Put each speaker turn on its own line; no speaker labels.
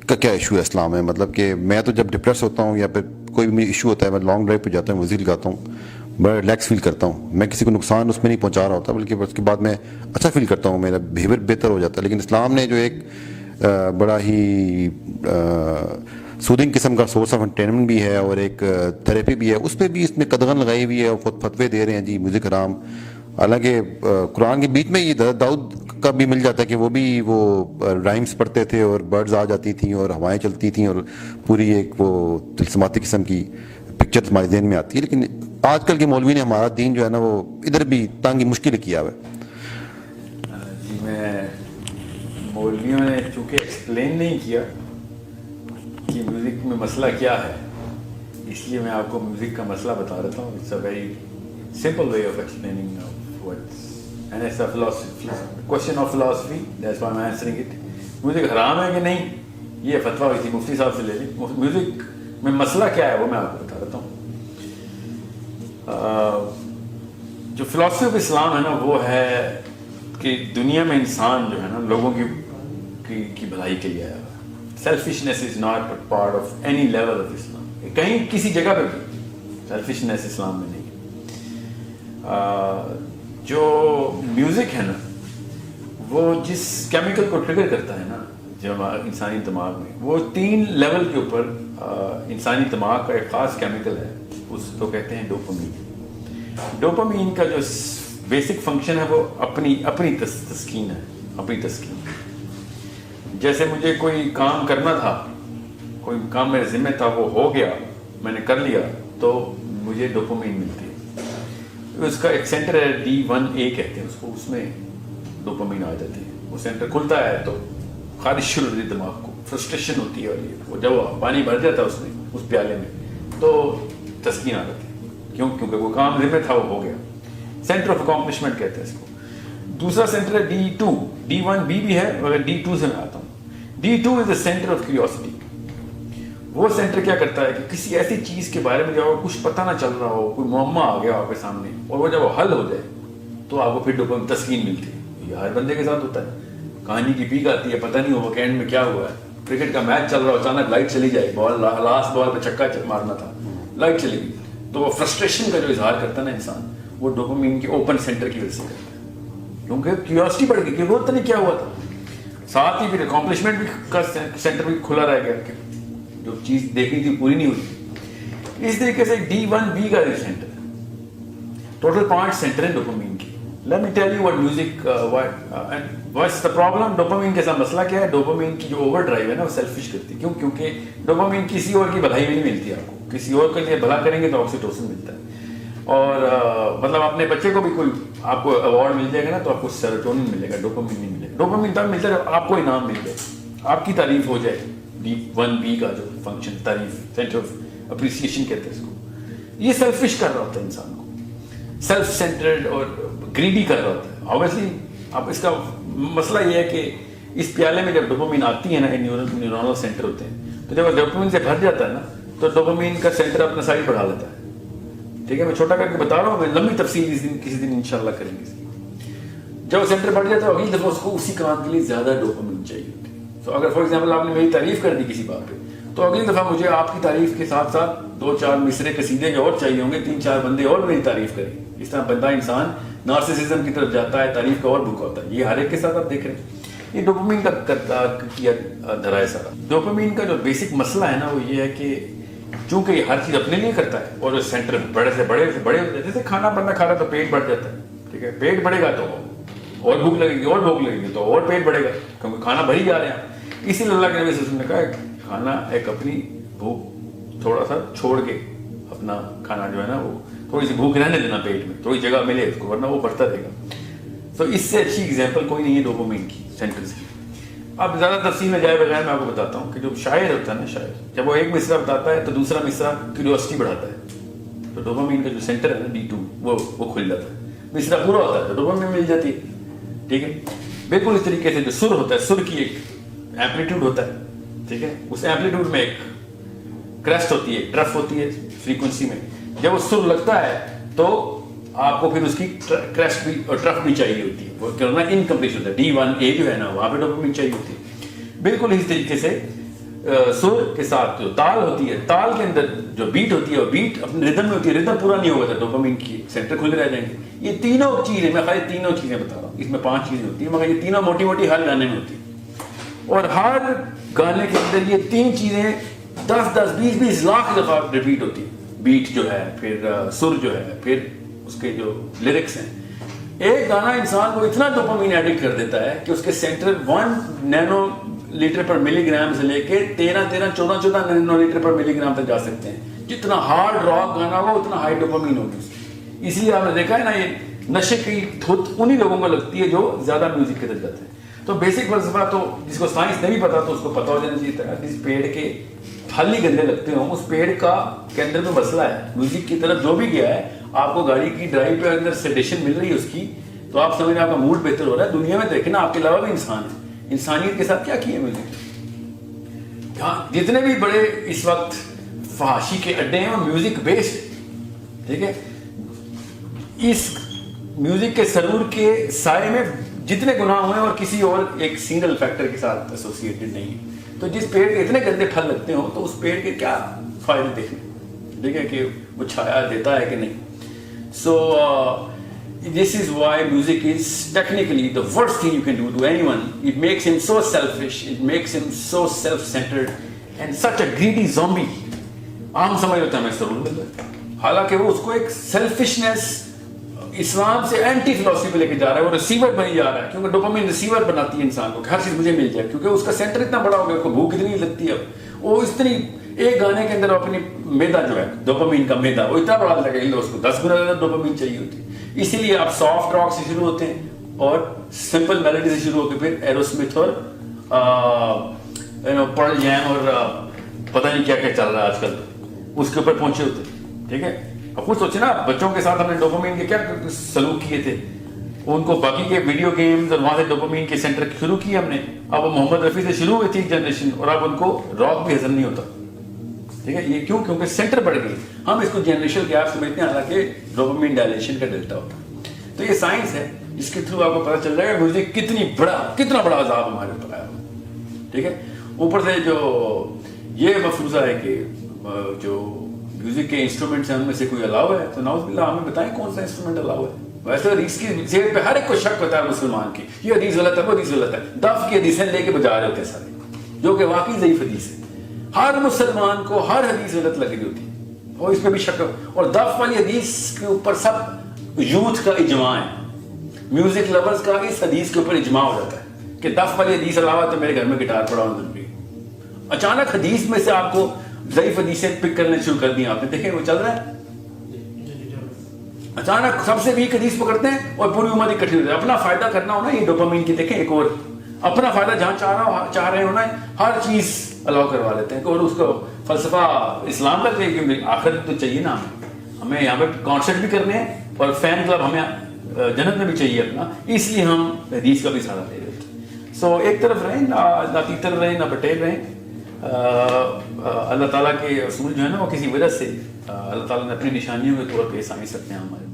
کا کیا ایشو ہے اسلام میں؟ مطلب کہ میں تو جب ڈپریس ہوتا ہوں یا پھر کوئی بھی ایشو ہوتا ہے، میں لانگ ڈرائیو پہ جاتا ہوں، میوزک لگاتا ہوں، بڑا ریلیکس فیل کرتا ہوں. میں کسی کو نقصان اس میں نہیں پہنچا رہا ہوتا، بلکہ اس کے بعد میں اچھا فیل کرتا ہوں، میرا بیہیویئر بہتر ہو جاتا ہے. لیکن اسلام نے جو ایک بڑا ہی سودنگ قسم کا سورس آف انٹرٹینمنٹ بھی ہے اور ایک تھراپی بھی ہے، اس پہ بھی اس نے قدغن لگائی ہوئی ہے اور خود فتوے دے رہے ہیں جی میوزک حرام. حالانکہ قرآن کے بیچ میں یہ داؤد کا بھی مل جاتا ہے کہ وہ رائمز پڑھتے تھے اور برڈز آ جاتی تھیں اور ہوائیں چلتی تھیں اور پوری ایک وہ تلسماتی قسم کی پکچر ہمارے ذہن میں آتی ہے. لیکن آج کل کے مولوی نے ہمارا دین جو ہے نا وہ ادھر بھی تنگی مشکل کیا ہوا ہے.
جی میں مولویوں نے چونکہ ایکسپلین نہیں کیا کہ میوزک میں مسئلہ کیا ہے، اس لیے میں آپ کو میوزک کا مسئلہ بتا دیتا ہوں. It's a very simple way of explaining and it's a philosophy question of philosophy, that's why I'm answering it. Music حرام ہے کہ نہیں، یہ فتویٰ ہوئی تھی مفتی صاحب سے لے لی. میوزک میں مسئلہ کیا ہے وہ میں آپ کو بتا دیتا ہوں. جو فلاسفی آف اسلام ہے نا وہ ہے کہ دنیا میں انسان جو ہے نا لوگوں کی بھلائی کے لیے آیا ہے. Selfishness is not part of any level of Islam. کہیں کسی جگہ پہ بھی سیلفشنیس اسلام میں نہیں. جو میوزک ہے نا وہ جس کیمیکل کو ٹریگر کرتا ہے نا جو انسانی دماغ میں، وہ 3 لیول کے اوپر انسانی دماغ کا ایک خاص کیمیکل ہے، اس کو کہتے ہیں ڈوپامین. ڈوپامین کا جو بیسک فنکشن ہے وہ اپنی تسکین ہے، اپنی تسکین. جیسے مجھے کوئی کام کرنا تھا، کوئی کام میرے ذمہ تھا، وہ ہو گیا، میں نے کر لیا، تو مجھے ڈوپامین ملتی ہے. اس کا ایک سینٹر ہے D1A کہتے ہیں اس کو، اس میں ڈوپامین آ جاتی ہے. وہ سینٹر کھلتا ہے تو خارش شروع ہوتی ہے دماغ کو، فرسٹریشن ہوتی ہے، اور وہ جب پانی بھر جاتا ہے اس میں اس پیالے میں تو تسکین آ جاتی ہے. کیونکہ وہ کام ذمہ تھا وہ ہو گیا. سینٹر آف اکامپلشمنٹ کہتے ہیں اس کو. دوسرا سینٹر ہے D2. D1B بھی ہے مگر D2 سے میں آتا ہوں. D2 is the centre of curiosity. وہ سینٹر کیا کرتا ہے کہ کسی ایسی چیز کے بارے میں جب آپ کو کچھ پتہ نہ چل رہا ہو، کوئی معمہ آ گیا آپ کے سامنے، اور وہ جب وہ حل ہو جائے تو آپ کو پھر ڈوپامین تسکین ملتی ہے. یہ ہر بندے کے ساتھ ہوتا ہے. کہانی کی پیک آتی ہے، پتہ نہیں ہو کہ اینڈ میں کیا ہوا ہے. کرکٹ کا میچ چل رہا ہو، اچانک لائٹ چلی جائے، لاسٹ بال پہ چھکا مارنا تھا، لائٹ چلی گئی، تو وہ فرسٹریشن کا جو اظہار کرتا ہے نا انسان، وہ ڈوپامین کے اوپن سینٹر کی وجہ سے کرتا ہے. کیونکہ کیوریوسٹی بڑھ گئی کہ وہ پتہ نہیں کیا ہوا تھا. ساتھ ہی پھر اکامپلشمنٹ بھی کا سینٹر بھی کھلا رہ گیا کہ جو چیز دیکھنی تھی پوری نہیں ہوئی. اس طریقے سے D1B کا سینٹر ہے. ٹوٹل 5 سینٹر ہیں ڈوپامین کی. Let me tell you what music what's the problem. Dopamine کے ساتھ مسئلہ کیا ہے؟ ڈوپامین کی جو اوور ڈرائیو ہے نا وہ سیلفش کرتی ہے. کیونکہ ڈوپامین کسی اور کی بھلائی میں نہیں ملتی. آپ کو کسی اور کے لیے بھلا کریں گے تو آکسیٹوسن ملتا ہے. اور مطلب اپنے بچے کو بھی کوئی آپ کو ایوارڈ مل جائے گا نا تو آپ کو سیروٹونین ملے گا، ڈوپامین نہیں ملے گا. ڈوپامین تب ملتا ہے جب آپ کو انعام مل جائے، آپ کی تعریف ہو جائے. D1B کا جو فنکشن تعریف، سینٹر آف اپریسیشن کہتے ہیں اس کو. یہ سیلفش کر رہا ہوتا ہے انسان کو، سیلف سینٹرڈ اور گریڈی کر رہا ہوتا ہے. آبویسلی اب اس کا مسئلہ یہ ہے کہ اس پیالے میں جب ڈوپامین آتی ہے نا، نیورونل سینٹر ہوتے ہیں، تو جب ڈوپامین سے بھر جاتا ہے نا تو ڈوپامین کا سینٹر اپنا سائڈ بڑھا لیتا ہے. ٹھیک ہے، میں چھوٹا کر کے بتا رہا ہوں، میں لمبی تفصیل کسی دن انشاءاللہ کریں گے. جب وہ سینٹر بڑھ جاتا ہے اگلی دفعہ اس کو اسی کام کے لیے زیادہ ڈوپامین چاہیے ہوتی ہے. تو اگر فار ایگزامپل آپ نے میری تعریف کر دی کسی بات پہ، تو اگلی دفعہ مجھے آپ کی تعریف کے ساتھ ساتھ 2-4 مصرے قصیدے جو اور چاہیے ہوں گے، 3-4 بندے اور میری تعریف کریں. اس طرح بندہ انسان نارسسزم کی طرف جاتا ہے، تعریف کا اور بھوکا ہوتا ہے. یہ ہر ایک کے ساتھ آپ دیکھ رہے ہیں. یہ ڈوپامین کا کیا دھرا ہے سارا. ڈوپامین کا جو بیسک مسئلہ ہے نا وہ یہ ہے کہ چونکہ یہ ہر چیز اپنے لیے کرتا ہے اور سینٹر بڑے سے بڑے ہوتے ہیں. جیسے کھانا بندہ کھا رہا ہے تو پیٹ بڑھ جاتا ہے. ٹھیک ہے، پیٹ بڑھے گا تو اور بھوک لگے گی، اور بھوک لگے گی تو اور پیٹ بڑھے گا، کیونکہ کھانا بھر ہی جا رہے ہیں. اسی لیے اللہ کے نبی صلی اللہ علیہ وسلم نے کہا کھانا ایک اپنی بھوک تھوڑا سا چھوڑ کے اپنا کھانا جو ہے نا وہ تھوڑی سی بھوک رہنے دینا پیٹ میں، تھوڑی جگہ ملے اس کو، ورنہ وہ بڑھتا رہے گا. تو اس سے اچھی ایگزامپل کوئی نہیں ہے ڈوپامین کی سینٹرز کی. اب زیادہ تفصیل میں جائے بغیر میں آپ کو بتاتا ہوں کہ جو شاعر ہوتا ہے نا، شاعر جب وہ ایک مصرع بتاتا ہے تو دوسرا مصرع کیوریوسٹی بڑھاتا ہے. تو ڈوپامین کا جو سینٹر ہے نا D2 وہ کھل جاتا ہے. مصرع پورا ہوتا ہے تو ڈوپامین مل جاتی ہے. ٹھیک ہے، بالکل اس طریقے سے جو سر ہوتا ہے، سر کی ایک ایمپلیٹیوڈ ہوتا ہے. ٹھیک ہے، اس ایمپلیٹیوڈ میں ایک کریسٹ ہوتی ہے، ٹرف ہوتی ہے فریکوینسی میں. جب وہ سر لگتا ہے تو آپ کو پھر اس کی کریسٹ بھی اور ٹرف بھی چاہیے ہوتی ہے. وہ انکمپلیٹ ہوتا ہے. D1A جو ہے نا وہاں پہ ڈوپامین چاہیے ہوتی ہے. بالکل اس طریقے سے سر کے ساتھ جو تال ہوتی ہے، تال کے اندر جو بیٹ ہوتی ہے وہ بیٹ اپنے ردم میں ہوتی ہے، ردم پورا نہیں ہوگا تو ڈوپامین کی سینٹر کھلے رہ جائیں گے. یہ تینوں چیزیں، میں خالی تینوں چیزیں بتا رہا ہوں، اس میں 5 چیزیں ہوتی ہیں مگر یہ تینوں موٹی موٹی ہر گانے میں ہوتی ہیں، اور ہر گانے کے اندر یہ 3 چیزیں 10-20 لاکھ دفعہ ریپیٹ ہوتی ہیں. بیٹ جو ہے، پھر سر جو ہے، پھر اس کے جو لیرکس ہیں. ایک گانا انسان کو اتنا ڈوپامین ایڈکٹ کر دیتا ہے کہ اس کے سینٹر 1 نینو لیٹر پر ملی گرام سے لے کے 13-14 نینو لیٹر پر ملی گرام تک جا سکتے ہیں. جتنا ہارڈ راک گانا ہو اتنا ہائی ڈوپامین ہوگی. اس لیے آپ نے دیکھا ہے نا، یہ نشے کی دھت انہی لوگوں کو لگتی ہے جو زیادہ میوزک کی طرف جاتے ہیں. تو بیسک فلسفہ تو جس کو سائنس نہیں پتا تو اس کو پتا ہو جانا چاہیے تھا. جس پیڑ کے پھل ہی گندے لگتے ہوں اس پیڑ کا کے اندر میں مسئلہ ہے. میوزک کی طرف جو بھی گیا ہے، آپ کو گاڑی کی ڈرائیو پہ اندر سیڈیشن مل رہی ہے اس کی، تو آپ سمجھ رہے ہیں آپ کا موڈ بہتر ہو رہا ہے. دنیا میں دیکھیں نا، آپ کے علاوہ بھی انسان ہے، انسانیت کے ساتھ کیا کیا میوزک. جتنے بھی بڑے اس وقت فحاشی کے اڈے ہیں وہ میوزک بیسڈ. ٹھیک ہے، اس میوزک کے سرور کے سائے میں جتنے گناہ ہوئے اور کسی اور ایک سنگل فیکٹر کے ساتھ ایسوسیٹڈ نہیں ہے. تو جس پیڑ کے اتنے گندے پھل لگتے ہوں تو اس پیڑ کے کیا فائدے دیکھیں. ٹھیک ہے کہ وہ چھایا دیتا ہے کہ نہیں. سو this is why music is technically the worst thing you can do to anyone. It makes him so selfish, it makes him so self-centered and such a greedy zombie. عام سمجھ ہوتا ہے میں ضرور ملتا ہے، حالانکہ وہ اس کو ایک سیلفشنس اسلام سے اینٹی فلسفی پہ لے کے جا رہا ہے. وہ ریسیور بنی جا رہا ہے کیونکہ ڈوپامین ریسیور بناتی ہے انسان کو کہ ہر چیز مجھے مل جائے، کیونکہ اس کا سینٹر اتنا بڑا ہو گیا، اس کو بھوک اتنی لگتی ہے. وہ اتنی ایک گانے کے اندر اپنی میدا جو ہے ڈوپامین کا میدا وہ اتنا بڑا لگے گا، اس کو 10 گنا زیادہ ڈوپامین چاہیے ہوتی ہے. اسی لیے آپ سافٹ راک سے شروع ہوتے ہیں اور سمپل میلوڈی سے شروع ہو کے پھر ایروسمتھ اور پرل جیم اور پتہ نہیں کیا کیا چل رہا ہے آج کل، اس کے اوپر پہنچے ہوتے ہیں. ٹھیک ہے، اب خود سوچے نا، بچوں کے ساتھ ہم نے ڈوپامین کے کیا سلوک کیے تھے. ان کو باقی کے ویڈیو گیمز اور وہاں سے ڈوپامین کے سینٹر شروع کیے ہم نے. اب وہ محمد رفیع سے شروع ہوئی تھی ایک جنریشن، اور اب ان کو راک بھی ہضم نہیں ہوتا. ٹھیک ہے، یہ کیوں؟ کیونکہ سینٹر بڑھ گئی. ہم اس کو جنریشن گیپ سمجھتے ہیں، حالانکہ ڈوپامین ڈائلیشن کا ڈیلٹا ہوتا ہے. تو یہ سائنس ہے جس کے تھرو آپ کو پتہ چل جائے گا میوزک کتنا بڑا عذاب ہمارے اوپر آیا ہوا. ٹھیک ہے، اوپر سے جو یہ مفروضہ ہے کہ جو میوزک کے انسٹرومنٹس ہیں ان میں سے کوئی الاؤ ہے، تو نعوذ باللہ ہمیں بتائیں کون سا انسٹرومنٹ الاؤ ہے. ویسے حدیث کی ذہن پہ ہر ایک کو شک ہوتا ہے مسلمان کی، یہ حدیث غلط ہے، وہ حدیث غلط ہے. دف کی حدیثیں لے کے بجا رہے ہوتے ہیں سارے، جو کہ واقعی ضعیف حدیث ہے. ہر مسلمان کو ہر حدیث غلط لگ رہی ہوتی ہے اور اس پہ بھی شک. اور دف والی حدیث کے اوپر سب یوتھ کا اجماع ہے، میوزک لورز کا اس حدیث کے اوپر اجماع ہو جاتا ہے کہ دف والی حدیث علاوہ تو میرے گھر میں گٹار پڑا ہونا ضروری ہے. اچانک حدیث میں سے آپ کو ضعیف حدیثیں پک کرنے شروع کر دی. آپ نے دیکھیں وہ چل رہا ہے، اچانک سب سے ویک حدیث پکڑتے ہیں اور پوری امت اکٹھی ہوتی ہے. اپنا فائدہ کرنا ہونا، یہ ڈوپامین کی دیکھیں ایک اور اپنا فائدہ جہاں چاہ رہے ہونا ہے، ہر چیز الاؤ کروا لیتے ہیں. اور اس کو فلسفہ اسلام کا کہ آخر تو چاہیے نا ہمیں یہاں پہ کانسرٹ بھی کرنے ہیں اور فین کلب ہمیں جنت میں بھی چاہیے اپنا، اس لیے ہم حدیث کا بھی سہارا لے رہے ہیں. سو ایک طرف رہیں، نہ تیتر رہیں نہ بٹیر رہیں. اللہ تعالیٰ کے اصول جو ہے نا وہ کسی وجہ سے اللہ تعالیٰ نے اپنی نشانیوں کے طور پہ سائنس رکھتے ہیں ہمارے.